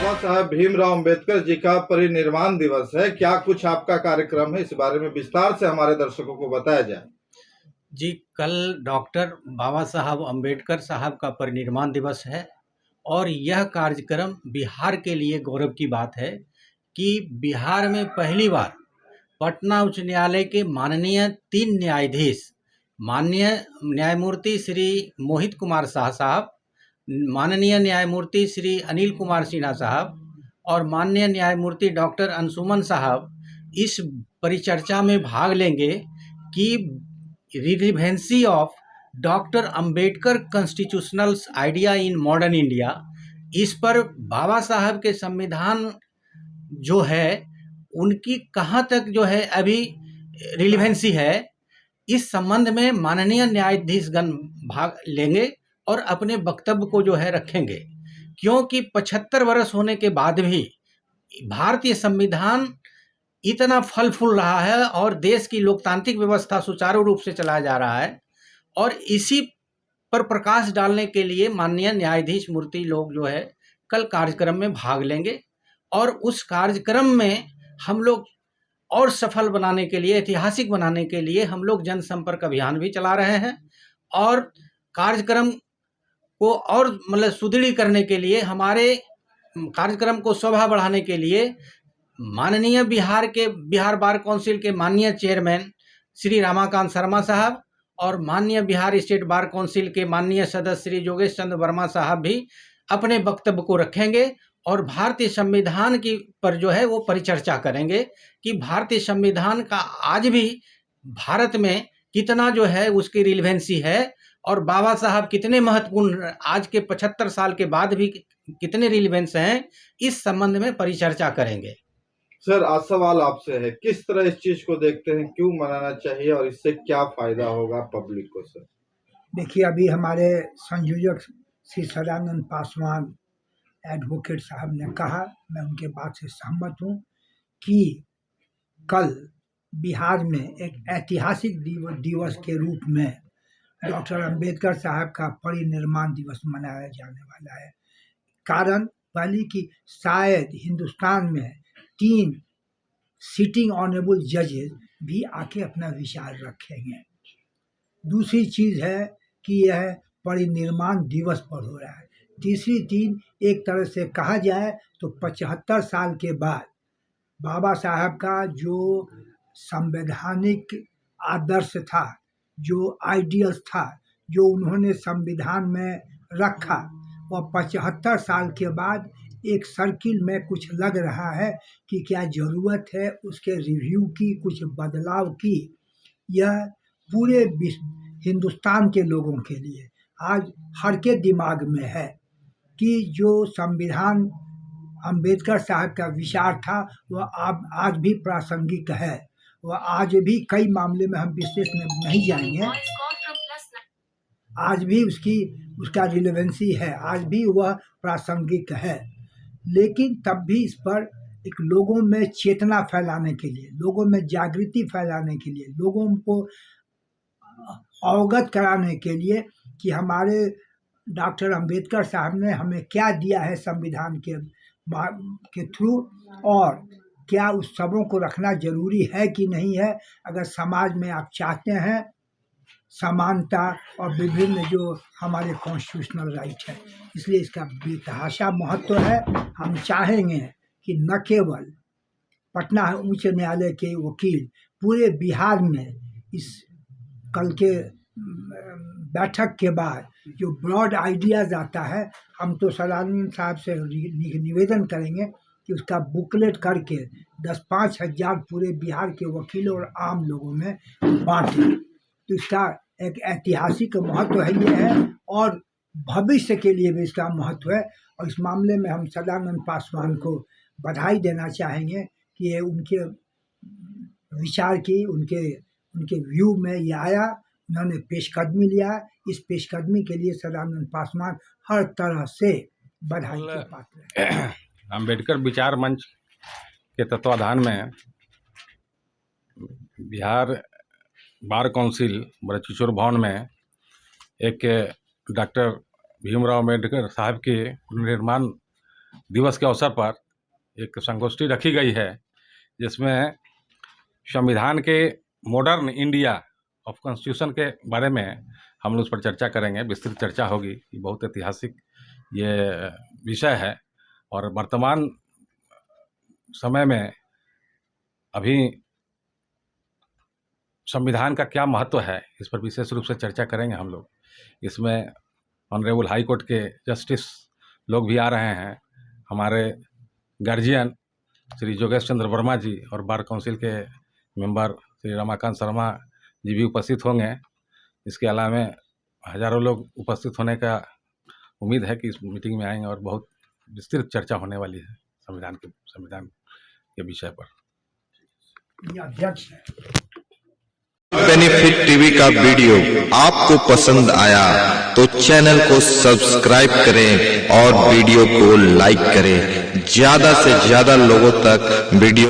बाबा साहब भीमराव अंबेडकर जी का परिनिर्वाण दिवस है। क्या कुछ आपका कार्यक्रम है, इस बारे में विस्तार से हमारे दर्शकों को बताया जाए। जी, कल डॉक्टर बाबा साहब अंबेडकर साहब का परिनिर्वाण दिवस है और यह कार्यक्रम बिहार के लिए गौरव की बात है कि बिहार में पहली बार पटना उच्च न्यायालय के माननीय 3 न्यायाधीश, माननीय न्यायमूर्ति श्री मोहित कुमार शाह साहब, माननीय न्यायमूर्ति श्री अनिल कुमार सिन्हा साहब और माननीय न्यायमूर्ति डॉक्टर अंशुमन साहब इस परिचर्चा में भाग लेंगे कि relevancy of doctor Ambedkar constitutional idea in modern India, इस पर बाबा साहब के संविधान जो है उनकी कहाँ तक जो है अभी रिलीवेंसी है, इस संबंध में माननीय न्यायाधीशगण भाग लेंगे और अपने वक्तव्य को जो है रखेंगे। क्योंकि 75 वर्ष होने के बाद भी भारतीय संविधान इतना फल फूल रहा है और देश की लोकतांत्रिक व्यवस्था सुचारू रूप से चलाया जा रहा है, और इसी पर प्रकाश डालने के लिए माननीय न्यायाधीश मूर्ति लोग जो है कल कार्यक्रम में भाग लेंगे। और उस कार्यक्रम में हम लोग और सफल बनाने के लिए, ऐतिहासिक बनाने के लिए हम लोग जनसंपर्क अभियान भी चला रहे हैं और कार्यक्रम को और मतलब सुदृढ़ करने के लिए, हमारे कार्यक्रम को शोभा बढ़ाने के लिए माननीय बिहार बार काउंसिल के माननीय चेयरमैन श्री रमाकांत शर्मा साहब और माननीय बिहार स्टेट बार काउंसिल के माननीय सदस्य श्री योगेश चंद्र वर्मा साहब भी अपने वक्तव्य को रखेंगे और भारतीय संविधान की पर जो है वो परिचर्चा करेंगे कि भारतीय संविधान का आज भी भारत में कितना जो है उसकी रिलेवेंसी है और बाबा साहब कितने महत्वपूर्ण आज के 75 साल के बाद भी कितने रिलेवेंस हैं, इस संबंध में परिचर्चा करेंगे। सर, आज सवाल आपसे है, किस तरह इस चीज को देखते हैं, क्यों मनाना चाहिए और इससे क्या फायदा होगा पब्लिक को? सर देखिए, अभी हमारे संयोजक श्री सदानंद पासवान एडवोकेट साहब ने कहा, मैं उनके बात से सहमत हूँ कि कल बिहार में एक ऐतिहासिक दिवस के रूप में डॉक्टर अंबेडकर साहब का परिनिर्वाण दिवस मनाया जाने वाला है। कारण पहली कि शायद हिंदुस्तान में 3 सिटिंग ऑनरेबल जजेस भी आके अपना विचार रखेंगे। दूसरी चीज़ है कि यह परिनिर्वाण दिवस पर हो रहा है। तीसरी चीज़, एक तरह से कहा जाए तो 75 साल के बाद बाबा साहब का जो संवैधानिक आदर्श था, जो आइडियल्स था, जो उन्होंने संविधान में रखा, वह 75 साल के बाद एक सर्किल में कुछ लग रहा है कि क्या ज़रूरत है उसके रिव्यू की, कुछ बदलाव की। यह पूरे हिंदुस्तान के लोगों के लिए आज हर के दिमाग में है कि जो संविधान अंबेडकर साहब का विचार था वह आज भी प्रासंगिक है। वह आज भी, कई मामले में हम विशेष में नहीं जाएंगे, आज भी उसका रिलेवेंसी है, आज भी वह प्रासंगिक है। लेकिन तब भी इस पर एक लोगों में चेतना फैलाने के लिए, लोगों में जागृति फैलाने के लिए, लोगों को अवगत कराने के लिए कि हमारे डॉक्टर अंबेडकर साहब ने हमें क्या दिया है संविधान के थ्रू, और क्या उस सबों को रखना जरूरी है कि नहीं है। अगर समाज में आप चाहते हैं समानता और विभिन्न जो हमारे कॉन्स्टिट्यूशनल राइट है, इसलिए इसका बेतहाशा महत्व है। हम चाहेंगे कि न केवल पटना उच्च न्यायालय के वकील पूरे बिहार में इस कल के बैठक के बाद जो ब्रॉड आइडियाज़ आता है, हम तो सदानंद साहब से निवेदन करेंगे कि उसका बुकलेट करके 10-5 हज़ार पूरे बिहार के वकीलों और आम लोगों में बांटें। तो इसका एक ऐतिहासिक महत्व है ये है, और भविष्य के लिए भी इसका महत्व है। और इस मामले में हम सदानंद पासवान को बधाई देना चाहेंगे कि ये उनके विचार की, उनके व्यू में ये आया, उन्होंने पेशकदमी लिया। इस पेशकदमी के लिए सदानंद पासवान हर तरह से बधाई के पात्र हैं। अंबेडकर विचार मंच के तत्वाधान में बिहार बार काउंसिल ब्रजकिशोर भवन में एक डॉक्टर भीमराव अम्बेडकर साहब के पुनर्निर्माण दिवस के अवसर पर एक संगोष्ठी रखी गई है, जिसमें संविधान के मॉडर्न इंडिया ऑफ कॉन्स्टिट्यूशन के बारे में हम लोग उस पर चर्चा करेंगे। विस्तृत चर्चा होगी। ये बहुत ऐतिहासिक ये विषय है और वर्तमान समय में अभी संविधान का क्या महत्व है, इस पर विशेष रूप से चर्चा करेंगे हम लोग। इसमें ऑनरेबल हाई कोर्ट के जस्टिस लोग भी आ रहे हैं, हमारे गार्जियन श्री योगेश चंद्र वर्मा जी और बार काउंसिल के मेंबर श्री रमाकांत शर्मा जी भी उपस्थित होंगे। इसके अलावा हजारों लोग उपस्थित होने का उम्मीद है कि इस मीटिंग में आएंगे और बहुत विस्तृत चर्चा होने वाली है संविधान के विषय पर। ये अध्यक्ष है। बेनिफिट टीवी का वीडियो आपको पसंद आया तो चैनल को सब्सक्राइब करें और वीडियो को लाइक करें। ज्यादा से ज्यादा लोगों तक वीडियो